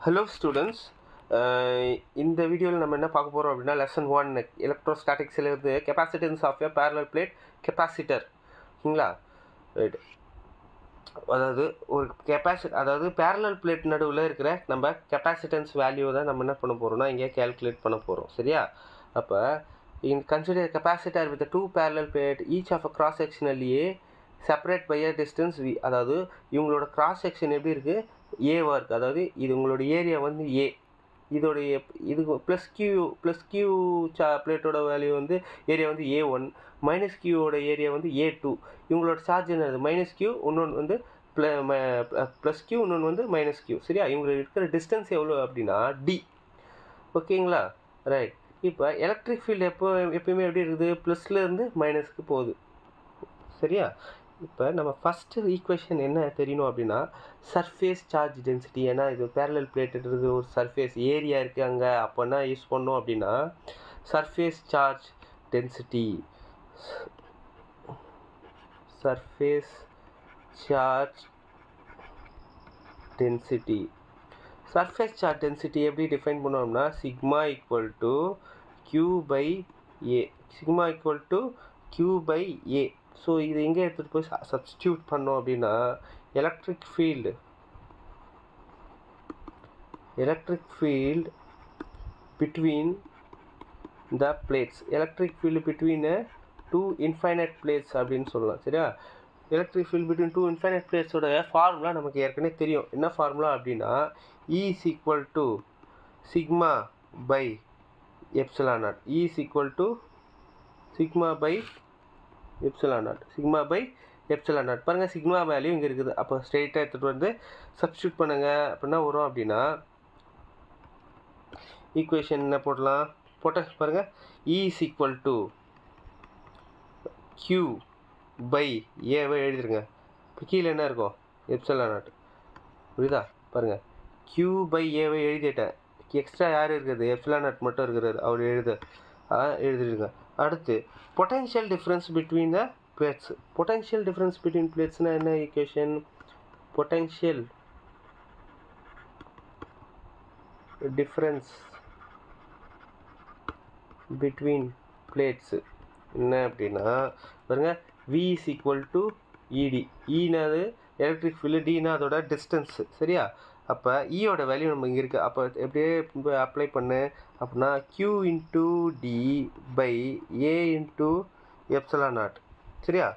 Hello students, இந்த வீடியோவில் நம்ம என்ன பார்க்க போகிறோம் அப்படின்னா லெசன் 1 எலக்ட்ரோஸ்டாட்டிக்ஸில் இருந்து capacitance of a parallel plate capacitor. ஓகேங்களா? ரைட். அதாவது பேரலல் பிளேட் நடுவில் இருக்கிற நம்ம கெப்பாசிட்டன்ஸ் வேல்யூ தான் நம்ம என்ன பண்ண போகிறோம்னா இங்கே கேல்குலேட் பண்ண போகிறோம். சரியா? அப்போ consider capacitor with 2 parallel plate each of a cross sectional A separate by a distance V. அதாவது இவங்களோட கிராஸ் செக்ஷன் எப்படி இருக்குது, ஏவாக இருக்குது. அதாவது இது உங்களோட ஏரியா வந்து ஏ, இதோடைய இது ப்ளஸ் கியூ பிளேட்டோட வேல்யூ வந்து ஏரியா வந்து A1, மைனஸ் கியூவோட ஏரியா வந்து A2. இவங்களோட சார்ஜ் என்னது மைனஸ் கியூ, இன்னொன்று வந்து ப்ளஸ் கியூ, இன்னொன்று வந்து மைனஸ் கியூ. சரியா? இவங்களுக்கு இருக்கிற டிஸ்டன்ஸ் எவ்வளோ அப்படின்னா டி. ஓகேங்களா? ரைட். இப்போ எலக்ட்ரிக் ஃபீல்டு எப்பயுமே எப்படி இருக்குது, ப்ளஸ்லேருந்து மைனஸ்க்கு போகுது. சரியா? இப்போ நம்ம ஃபஸ்ட்டு ஈக்குவேஷன் என்ன தெரியணும் அப்படின்னா சர்ஃபேஸ் சார்ஜ் டென்சிட்டி. ஏன்னா இது பேரலல் பிளேட் இருக்குது, ஒரு சர்ஃபேஸ் ஏரியா இருக்குது அங்கே. அப்போ என்ன யூஸ் பண்ணோம் அப்படின்னா surface charge density. Surface charge density surface charge density எப்படி டிஃபைன் பண்ணோம்னா sigma equal to Q by A. Sigma equal to Q by A. So இது எங்கே எடுத்துகிட்டு போய் சப்ஸ்டியூட் பண்ணோம் அப்படின்னா electric field between the plates. Electric field between 2 infinite plates அப்படின்னு சொல்லலாம். சரியா? எலக்ட்ரிக் ஃபீல்டு பிட்வீன் 2 infinite பிளேட்ஸோட ஃபார்முலா நமக்கு ஏற்கனவே தெரியும். என்ன ஃபார்முலா அப்படின்னா E is equal to sigma by epsilon naught. E is equal to sigma by epsilon naught. Sigma by epsilon naught. பாருங்கள், சிக்மா வேல்யூ இங்கே இருக்குது. அப்போ ஸ்ட்ரெயிட்டாக எடுத்துகிட்டு வந்து சப்ஸ்டியூட் பண்ணுங்கள். அப்படின்னா வரும் அப்படின்னா ஈக்குவேஷன் என்ன போடலாம், பாருங்கள். E is equal to Q by ஏவை எழுதிருங்க. இப்போ கீழே என்ன இருக்கும், எப்சிலான் நாட். புரியுதா? பாருங்கள், Q by ஏவை எழுதிட்டேன். எக்ஸ்ட்ரா யார் இருக்குது, எப்சிலான் நாட் மட்டும் இருக்கிறார், அவர் எழுதிருங்க. அடுத்து potential difference between the plates. Potential difference between பிளேட்ஸ்னால் என்ன equation, potential difference between plates என்ன அப்படின்னா பாருங்கள், V is equal to ED. ஈனாது எலக்ட்ரிக் ஃபீல்டு, டினா அதோட டிஸ்டன்ஸு. சரியா? அப்போ ஈயோட வேல்யூ நம்ம இங்கே இருக்குது. அப்போ எப்படியே அப்ளை பண்ணு அப்படின்னா Q into d by a into epsilon naught. சரியா?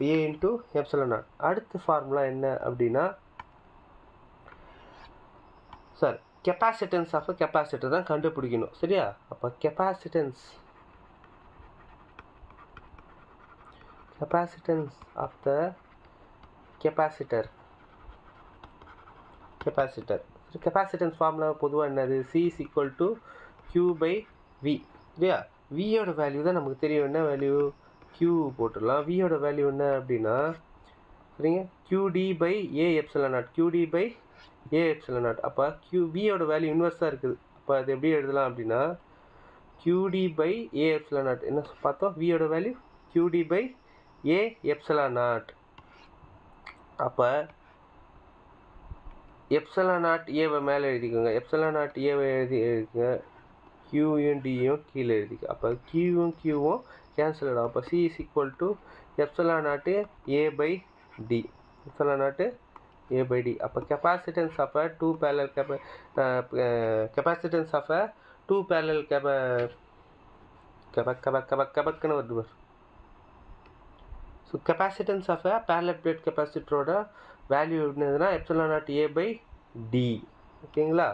A into epsilon naught. அடுத்த ஃபார்முலா என்ன அப்படின்னா சார் கெப்பாசிட்டன்ஸ் ஆஃப் கெப்பாசிட்டர் தான் கண்டுபிடிக்கணும். சரியா? அப்போ capacitance of the capacitor. Capacitance formula பொதுவாக என்னது, C is equal to Q by V. இல்லையா? வியோட வேல்யூ தான் நமக்கு தெரியும். என்ன வேல்யூ, Q போட்டுடலாம். வியோட வேல்யூ என்ன அப்படின்னா சரிங்க, QD by A epsilon naught. QD by A epsilon naught. அப்போ வியோட வேல்யூ இன்வெர்ஸாக இருக்குது. அப்போ அது எப்படி எழுதலாம் அப்படின்னா QD by A epsilon naught. என்ன பார்த்தோம், வியோட value QD by A epsilon naught. அப்போ எப்சிலான் நாட் ஏவை மேலே எழுதிக்கோங்க, எப்சிலான் நாட் ஏவை எழுதிக்கோங்க, கியூயும் டியும் கீழே எழுதிக்க. அப்போ கியூவும் கேன்சல் ஆகிடும். அப்போ C is equal to epsilon naught A by D. Epsilon naught A by D. அப்போ capacitance of a 2 parallel capacitance of a 2 parallel கெபக்குன்னு வருது. So capacitance of a parallel plate கெப்பாசிட்டரோட வேல்யூ என்னதுன்னா epsilon naught A by D. ஓகேங்களா?